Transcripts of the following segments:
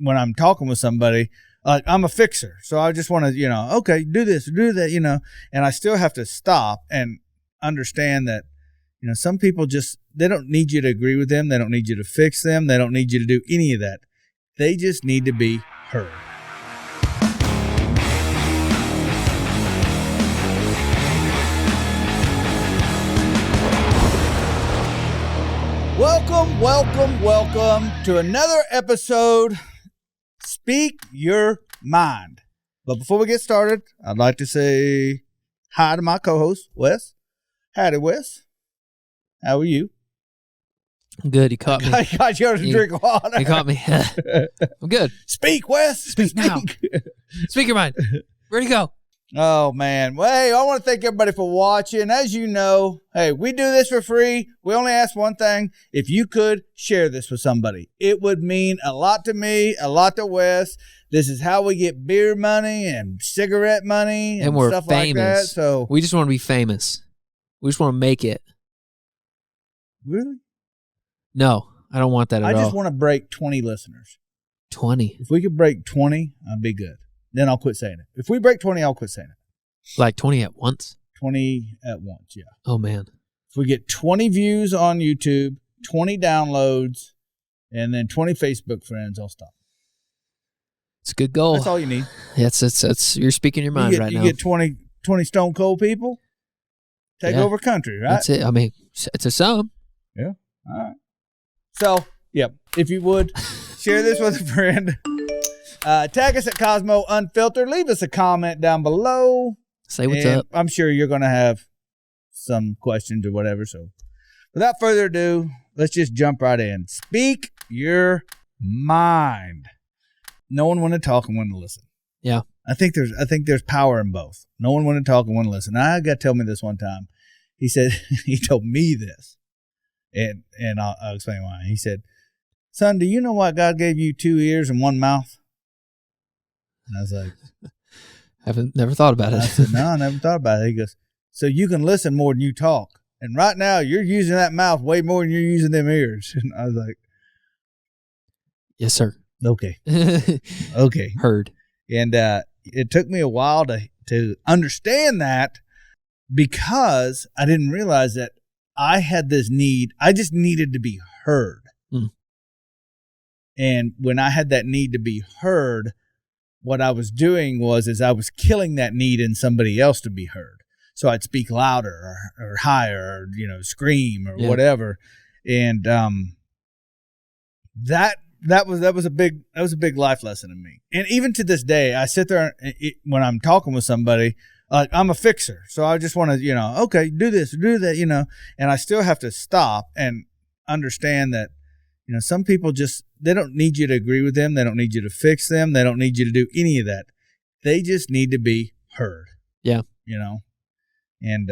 when I'm talking with somebody, like I'm a fixer. So I just want to, okay, do this, do that, and I still have to stop and understand that, some people they don't need you to agree with them. They don't need you to fix them. They don't need you to do any of that. They just need to be heard. Welcome to another episode, Speak Your Mind. But before we get started, I'd like to say hi to my co-host, Wes. Howdy, Wes. How are you? I'm good. You caught me. I got you to drink water. You caught me. I'm good. Speak, Wes. Speak now. Speak your mind. Where'd he go? Oh, man. Well, hey, I want to thank everybody for watching. As you know, hey, we do this for free. We only ask one thing. If you could share this with somebody, it would mean a lot to me, a lot to Wes. This is how we get beer money and cigarette money and we're stuff famous. like that. So we just want to be famous. We just want to make it. Really? No, I don't want that at all. I just want to break 20 listeners. 20? If we could break 20, I'd be good. Then I'll quit saying it. If we break 20, I'll quit saying it. Like 20 at once? 20 at once, yeah. Oh, man. If we get 20 views on YouTube, 20 downloads, and then 20 Facebook friends, I'll stop. It's a good goal. That's all you need. That's you're speaking your mind right now. You get 20 stone cold people, take over country, right? That's it. I mean, it's a sum. Yeah. All right. So, if you would, share this with a friend. Tag us at Kosmo Unfiltered. Leave us a comment down below. Say what's up. I'm sure you're going to have some questions or whatever. So, without further ado, let's just jump right in. Speak your mind. No one want to talk and want to listen. Yeah. I think there's power in both. No one want to talk and want to listen. I got to tell me this one time. He said, he told me this. And I'll explain why. He said, "Son, do you know why God gave you 2 ears and 1 mouth?" And I was like, never thought about it. I said, no, I never thought about it. He goes, so you can listen more than you talk. And right now you're using that mouth way more than you're using them ears. And I was like, yes, sir. Okay. Okay. Heard. And it took me a while to understand that, because I didn't realize that I had this need. I just needed to be heard. Mm. And when I had that need to be heard, what I was doing was I was killing that need in somebody else to be heard. So I'd speak louder or higher, or, scream or whatever. And that was a big life lesson in me. And even to this day, I sit there when I'm talking with somebody, like I'm a fixer. So I just want to, okay, do this, do that, and I still have to stop and understand that, some people they don't need you to agree with them. They don't need you to fix them. They don't need you to do any of that. They just need to be heard. Yeah. And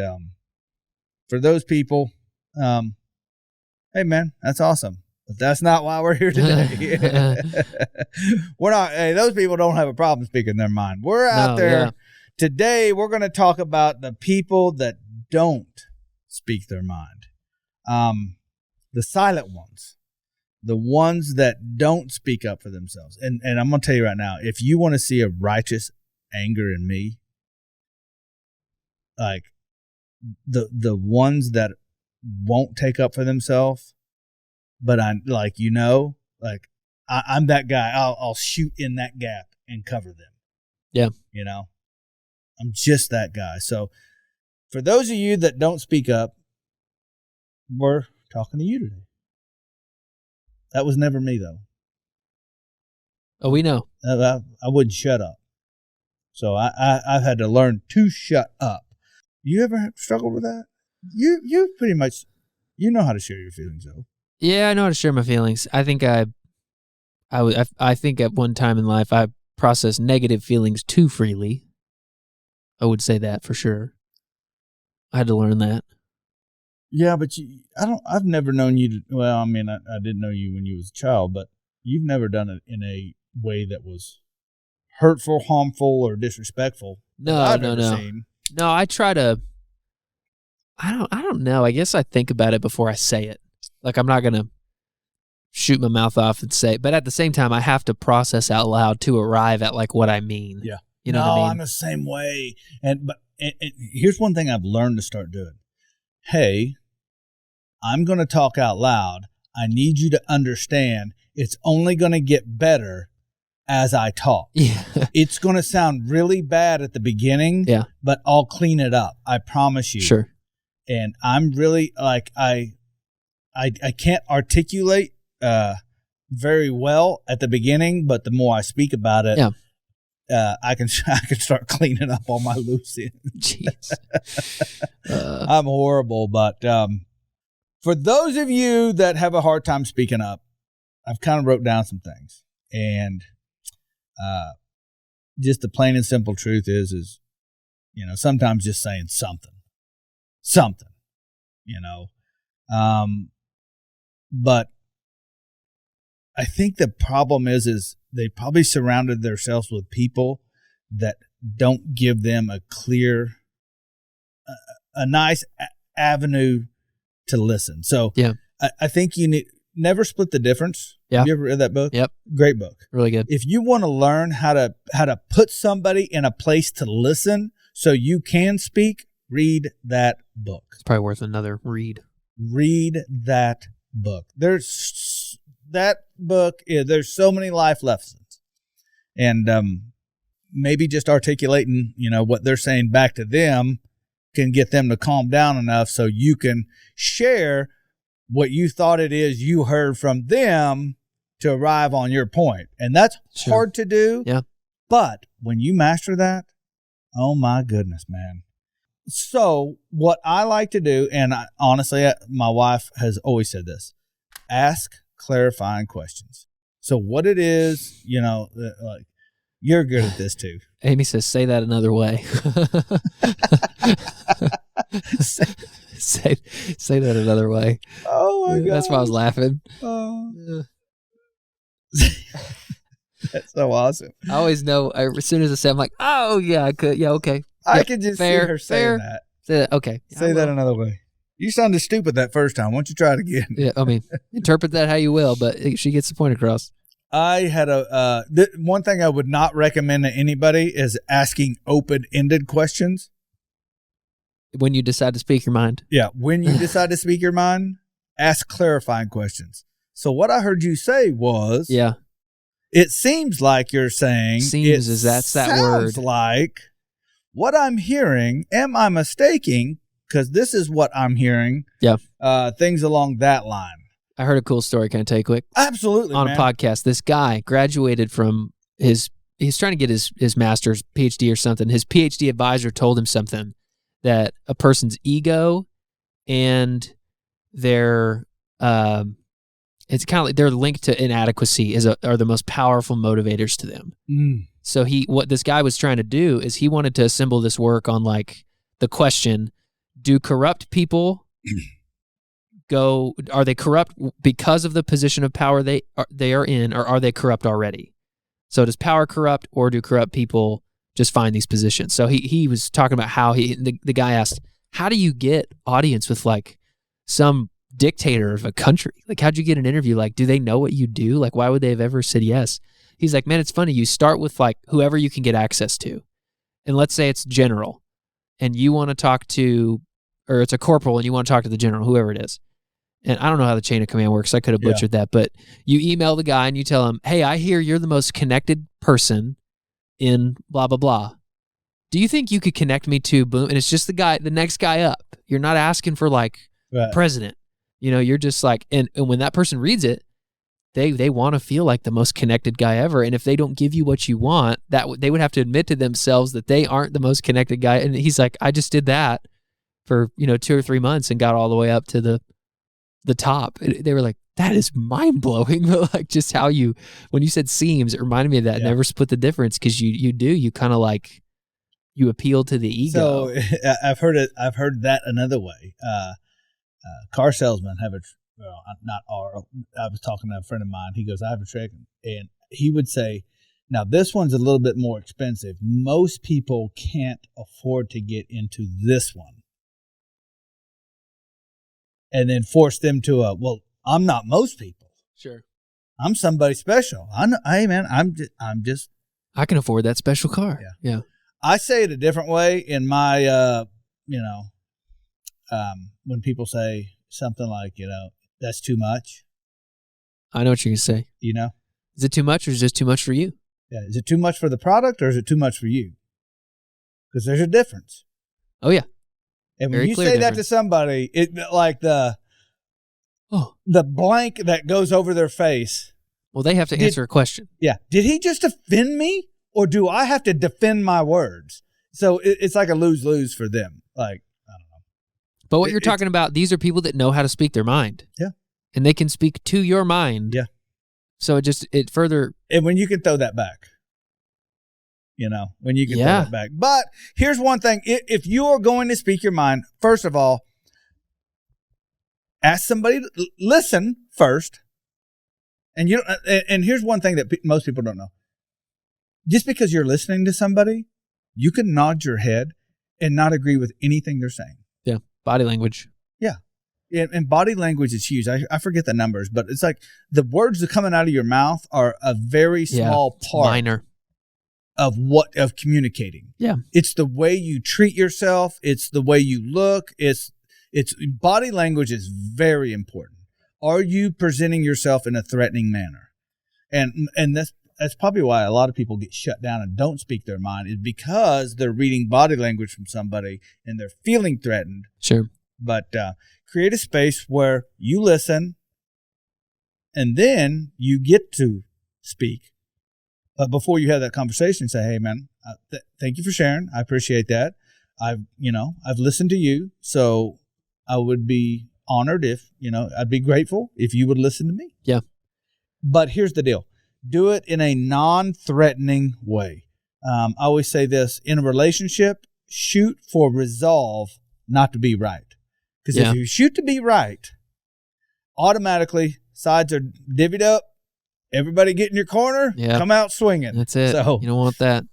for those people, hey man, that's awesome. But that's not why we're here today. We're not, hey, those people don't have a problem speaking their mind. We're out there. Yeah. Today, we're going to talk about the people that don't speak their mind. The silent ones. The ones that don't speak up for themselves. And I'm going to tell you right now, if you want to see a righteous anger in me, like the ones that won't take up for themselves, but I'm that guy. I'll shoot in that gap and cover them. Yeah. I'm just that guy. So for those of you that don't speak up, we're talking to you today. That was never me, though. Oh, we know. I wouldn't shut up. So I've had to learn to shut up. You ever struggled with that? You pretty much, know how to share your feelings, though. Yeah, I know how to share my feelings. I think I think at one time in life I processed negative feelings too freely. I would say that for sure. I had to learn that. Yeah, but I've never known you to, well, I mean, I didn't know you when you was a child, but you've never done it in a way that was hurtful, harmful, or disrespectful. No. No, I try to, I don't know. I guess I think about it before I say it. Like, I'm not going to shoot my mouth off and say, but at the same time, I have to process out loud to arrive at like what I mean. Yeah. You know what I mean? I'm the same way. But here's one thing I've learned to start doing. Hey, I'm going to talk out loud. I need you to understand it's only going to get better as I talk. Yeah. It's going to sound really bad at the beginning, but I'll clean it up. I promise you. Sure. And I'm really like, I can't articulate very well at the beginning, but the more I speak about it, I can start cleaning up all my loose ends. Jeez. I'm horrible, but for those of you that have a hard time speaking up, I've kind of wrote down some things, and just the plain and simple truth is, you know, sometimes just saying something, you know, but I think the problem is they probably surrounded themselves with people that don't give them a clear, a nice avenue to listen. So I think you need Never Split the Difference. Yeah. Have you ever read that book? Yep. Great book. Really good. If you want to learn how to put somebody in a place to listen so you can speak, read that book. It's probably worth another read. Read that book. There's so many life lessons. And maybe just articulating, you know, what they're saying back to them can get them to calm down enough so you can share what you thought it is you heard from them to arrive on your point. And that's hard to do. Yeah. But when you master that, oh my goodness, man. So what I like to do, and honestly, my wife has always said this, ask clarifying questions. So what it is, you know, like, you're good at this too. Amy says, say that another way. say that another way. Oh my God. That's why I was laughing. Oh. That's so awesome. I always know, as soon as I say, I'm like, oh yeah, I could. Yeah, okay. I can just see her saying that. Say that. Okay. Say that another way. You sounded stupid that first time. Why don't you try it again? Yeah, I mean, interpret that how you will, but she gets the point across. I had one thing I would not recommend to anybody is asking open-ended questions. When you decide to speak your mind. Yeah, when you decide to speak your mind, ask clarifying questions. So what I heard you say was, it seems like you're saying, that's that word. Sounds like what I'm hearing. Am I mistaking? Because this is what I'm hearing. Yeah. Things along that line. I heard a cool story. Can I tell you quick? Absolutely, on a podcast. This guy graduated from he's trying to get his master's, PhD or something. His PhD advisor told him something, that a person's ego and their it's kind of like their link to inadequacy are the most powerful motivators to them. So what this guy was trying to do is he wanted to assemble this work on like the question, do corrupt people are they corrupt because of the position of power they are in, or are they corrupt already? So does power corrupt, or do corrupt people just find these positions? So he was talking about how the guy asked, how do you get audience with like some dictator of a country? Like, how'd you get an interview? Like, do they know what you do? Like, why would they have ever said yes? He's like, man, it's funny. You start with like whoever you can get access to. And let's say it's general and you want to talk to, or it's a corporal and you want to talk to the general, whoever it is. And I don't know how the chain of command works. I could have butchered that, but you email the guy and you tell him, hey, I hear you're the most connected person in blah, blah, blah. Do you think you could connect me to boom? And it's just the next guy up. You're not asking for like president. You know, you're just like, and when that person reads it, they want to feel like the most connected guy ever. And if they don't give you what you want, they would have to admit to themselves that they aren't the most connected guy. And he's like, I just did that for, 2 or 3 months and got all the way up to the top. They were like, that is mind blowing. But like just how when you said seams, it reminded me of that. Never Split the Difference. Cause you kind of like, you appeal to the ego. So I've heard that another way. Car salesmen have I was talking to a friend of mine. He goes, I have a trick. And he would say, now this one's a little bit more expensive. Most people can't afford to get into this one. And then force them to well, I'm not most people. Sure. I'm somebody special. Hey, man, I'm just. I can afford that special car. Yeah. I say it a different way in my, when people say something like, that's too much. I know what you're going to say. Is it too much or is it just too much for you? Yeah. Is it too much for the product or is it too much for you? Because there's a difference. Oh, yeah. And when you say that to somebody, it like the blank that goes over their face. Well, they have to answer a question. Yeah. Did he just offend me or do I have to defend my words? So it's like a lose-lose for them. Like, I don't know. But what you're talking about, these are people that know how to speak their mind. Yeah. And they can speak to your mind. Yeah. So it further. And when you can throw that back. When you can throw that back. But here's one thing. If you are going to speak your mind, first of all, ask somebody to listen first. And and here's one thing that most people don't know. Just because you're listening to somebody, you can nod your head and not agree with anything they're saying. Yeah. Body language. Yeah. And body language is huge. I forget the numbers, but it's like the words that are coming out of your mouth are a very small part. Minor. Of communicating. Yeah. It's the way you treat yourself. It's the way you look. It's body language is very important. Are you presenting yourself in a threatening manner? And that's probably why a lot of people get shut down and don't speak their mind, is because they're reading body language from somebody and they're feeling threatened. Sure. But create a space where you listen and then you get to speak. But before you have that conversation, say, hey, man, thank you for sharing. I appreciate that. I've listened to you. So I would be honored if, I'd be grateful if you would listen to me. Yeah. But here's the deal. Do it in a non-threatening way. I always say this, in a relationship, shoot for resolve, not to be right. Because if you shoot to be right, automatically sides are divvied up. Everybody get in your corner, come out swinging. That's it. So, you don't want that.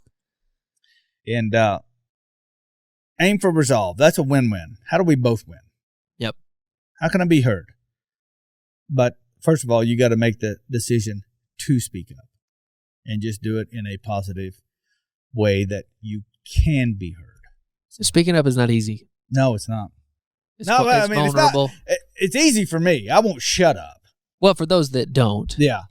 And aim for resolve. That's a win-win. How do we both win? Yep. How can I be heard? But first of all, you got to make the decision to speak up and just do it in a positive way that you can be heard. So speaking up is not easy. No, it's not. It's vulnerable. It's easy for me. I won't shut up. Well, for those that don't. Yeah.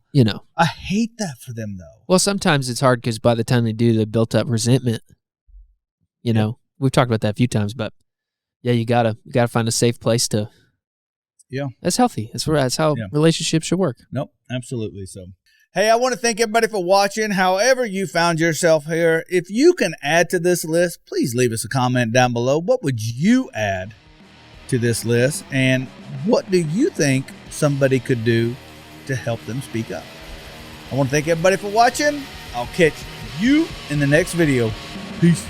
I hate that for them, though. Well, sometimes it's hard because by the time they do, they've built up resentment. We've talked about that a few times, but yeah, you gotta find a safe place to. Yeah. That's healthy. That's how relationships should work. Nope, absolutely. So, hey, I want to thank everybody for watching. However you found yourself here, if you can add to this list, please leave us a comment down below. What would you add to this list, and what do you think somebody could do to help them speak up? I want to thank everybody for watching. I'll catch you in the next video. Peace.